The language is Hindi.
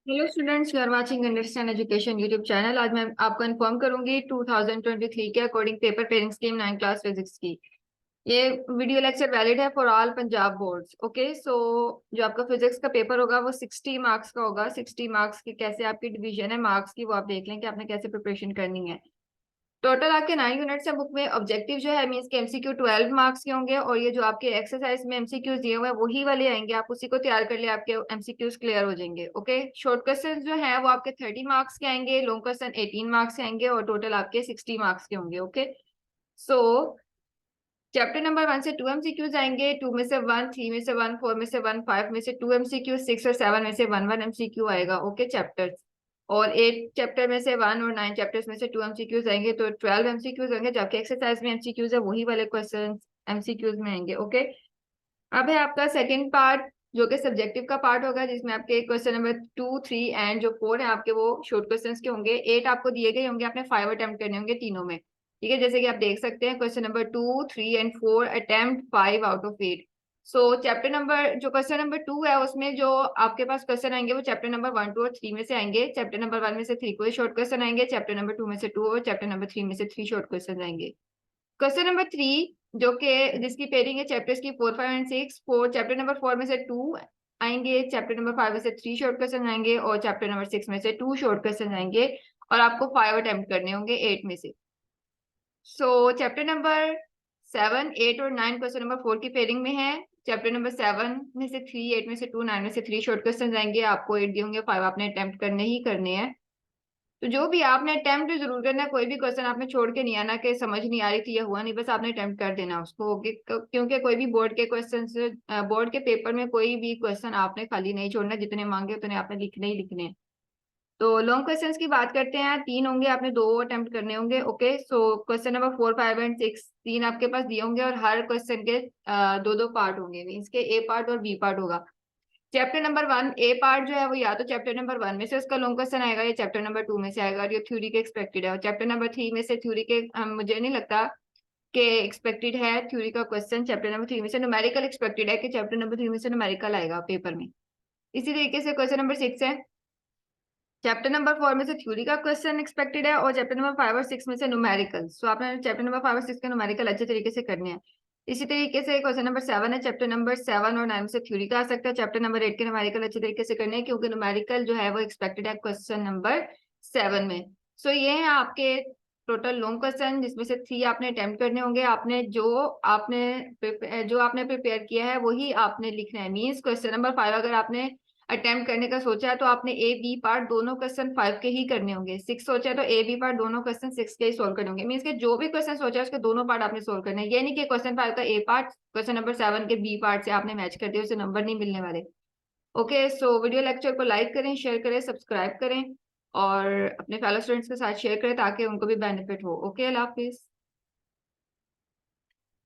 Hello students, you are watching understand education YouTube channel. आज मैं आपको इन्फॉर्म करूंगी 2023 के according paper pairing scheme 9 class physics की। ये वीडियो लेक्चर वैलिड है for all Punjab boards. Okay, so जो आपका फिजिक्स का पेपर होगा वो 60 मार्क्स का होगा। 60 मार्क्स की कैसे आपकी डिवीजन है मार्क्स की, वो आप देख लें कि आपने कैसे प्रिपरेशन करनी है। टोटल आपके 9 यूनिट्स है बुक में। ऑब्जेक्टिव जो है मींस के एमसीक्यू 12 मार्क्स के होंगे, और ये जो आपके एक्सरसाइज में एमसीक्यूज दिए हुए हैं वही वाले आएंगे। आप उसी को तैयार कर ले, आपके एमसीक्यूज क्लियर हो जाएंगे। ओके, शॉर्ट क्वेश्चन जो है वो आपके 30 मार्क्स के आएंगे, लॉन्ग क्वेश्चन 18 मार्क्स के आएंगे, और टोटल आपके 60 मार्क्स के होंगे। ओके, सो चैप्टर नंबर 1 से 2 एमसीक्यूज आएंगे। 2 में से 1, 3 में से 1, 4 में से 1, 5 में से 2 एमसीक्यू, 6 और 7 में से 1 एमसीक्यू आएगा। ओके चैप्टर, और 8 चैप्टर में से 1 और 9 चैप्टर्स में से 2 एमसीक्यूज आएंगे, तो 12 एमसीक्यूज होंगे। जबकि एक्सरसाइज में एमसीक्यूज है वही वाले क्वेश्चन एमसीक्यूज में आएंगे। ओके, अब है आपका सेकंड पार्ट जो कि सब्जेक्टिव का पार्ट होगा, जिसमें आपके क्वेश्चन नंबर 2, 3 एंड जो 4 है आपके वो शॉर्ट क्वेश्चन के होंगे। 8 आपको दिए गए होंगे, आपने 5 अटेम्प्ट करने होंगे तीनों में। ठीक है, जैसे कि आप देख सकते हैं question number 2, 3 and 4 attempt 5 out of 8। So chapter number जो क्वेश्चन नंबर 2 है उसमें जो आपके पास क्वेश्चन आएंगे वो चैप्टर नंबर 1, 2 और 3 में से आएंगे। चैप्टर नंबर 1 में से 3 को शॉर्ट क्वेश्चन आएंगे, चैप्टर नंबर 2 में से 2 और चैप्टर नंबर 3 में से 3 शॉर्ट क्वेश्चन आएंगे। क्वेश्चन नंबर 3 जो कि जिसकी पेयरिंग है चैप्टर्स की 4, 5 एंड 6। चैप्टर नंबर 4 में से 2 आएंगे, चैप्टर नंबर 5 में से 3 शॉर्ट क्वेश्चन आएंगे, और चैप्टर नंबर 6 में से 2 शॉर्ट क्वेश्चन आएंगे, और आपको 5 अटेम्प्ट करने होंगे 8 में से। सो चैप्टर नंबर 7, 8 और 9 क्वेश्चन नंबर 4 की पेयरिंग में है। चैप्टर नंबर 7 में से 3, 8 में से 2, 9 में से 3 शॉर्ट क्वेश्चन आएंगे। आपको 8 दिए होंगे, 5 आपने अटेम्प्ट करने ही करने हैं। तो जो भी आपने अटेम्प्ट जरूर करना है, कोई भी क्वेश्चन आपने छोड़ के नहीं आना कि समझ नहीं आ रही थी या हुआ नहीं, बस आपने अटेम्प्ट कर देना उसको। क्योंकि कोई भी बोर्ड के क्वेश्चन से बोर्ड के पेपर में कोई भी क्वेश्चन आपने खाली नहीं छोड़ना, जितने मांगे उतने आपने लिखने ही लिखने हैं। तो लॉन्ग क्वेश्चंस की बात करते हैं। 3 होंगे, आपने 2 अटेम्प्ट करने होंगे। Okay, so question number 4, 5 and 6 तीन आपके पास दिए होंगे, और हर क्वेश्चन के दो दो पार्ट होंगे, मीन्स के ए पार्ट और बी पार्ट होगा। चैप्टर नंबर 1 ए पार्ट जो है वो या तो चैप्टर नंबर 1 में से उसका लॉन्ग क्वेश्चन आएगा, या चैप्टर नंबर 2 में से आएगा, और ये थ्योरी के एक्सपेक्टेड है। और चैप्टर नंबर 3 में से थ्योरी के मुझे नहीं लगता कि एक्सपेक्टेड है थ्योरी का क्वेश्चन। चैप्टर नंबर 3 में से न्यूमेरिकल एक्सपेक्टेड है कि चैप्टर नंबर 3 में से न्यूमेरिकल आएगा पेपर में। इसी तरीके से क्वेश्चन नंबर 6 है, चैप्टर नंबर 4 में से थ्योरी का क्वेश्चन एक्सपेक्टेड है, और चैप्टर नंबर 5 और 6 में से न्यूमेरिकल। सो आपने चैप्टर नंबर 5 और 6 के न्यूमेरिकल अच्छे तरीके से करने हैं। इसी तरीके से क्वेश्चन नंबर 7 है, चैप्टर नंबर 7 और 9 में से थ्योरी का आ सकता है। चैप्टर नंबर 8 के न्यूमेरिकल अच्छे तरीके से करने हैं, क्योंकि न्यूमेरिकल जो है वो एक्सपेक्टेड है क्वेश्चन नंबर 7 में। सो ये है आपके टोटल लॉन्ग क्वेश्चन, जिसमें से 3 आपने अटेम्प्ट करने होंगे। आपने जो आपने प्रिपेयर किया है वही आपने लिखना है। मीन्स क्वेश्चन नंबर 5 अगर आपने अटेम्प्ट करने का सोचा है तो आपने ए बी पार्ट दोनों क्वेश्चन 5 के ही करने होंगे। 6 सोचा है तो ए बी पार्ट दोनों क्वेश्चन 6 के ही सोल्व करने होंगे। मीन्स के जो भी क्वेश्चन सोचा है उसके दोनों पार्ट आपने सोल्व करने हैं। ये नहीं कि क्वेश्चन 5 का ए पार्ट क्वेश्चन नंबर 7 के बी पार्ट से आपने मैच कर दिया, उसे नंबर नहीं मिलने वाले। ओके, सो वीडियो लेक्चर को लाइक करें, शेयर करें, सब्सक्राइब करें, और अपने फेलो स्टूडेंट्स के साथ शेयर करें ताकि उनको भी बेनिफिट हो। ओके, अल्लाह हाफिज।